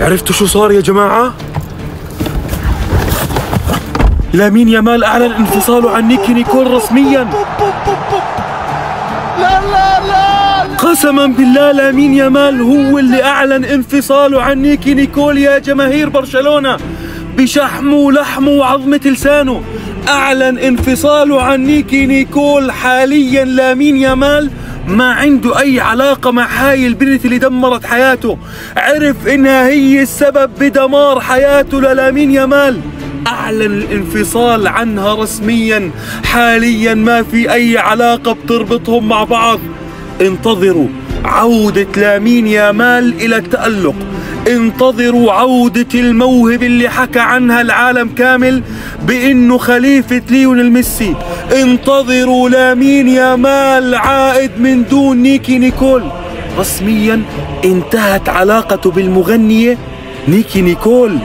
عرفتوا شو صار يا جماعة؟ لامين يامال أعلن انفصاله عن نيكي نيكول رسميا. لا لا لا، قسما بالله لامين يامال هو اللي أعلن انفصاله عن نيكي نيكول يا جماهير برشلونة، بشحمه ولحمه وعظمة لسانه أعلن انفصاله عن نيكي نيكول. حاليا لامين يامال ما عنده أي علاقة مع هاي البنت اللي دمرت حياته، عرف إنها هي السبب بدمار حياته للامين يامال، أعلن الانفصال عنها رسميا. حاليا ما في أي علاقة بتربطهم مع بعض. انتظروا عودة لامين يامال إلى التألق، انتظروا عودة الموهبة اللي حكى عنها العالم كامل بأنه خليفة ليونيل ميسي. انتظروا لامين يامال عائد من دون نيكي نيكول. رسميا انتهت علاقته بالمغنية نيكي نيكول.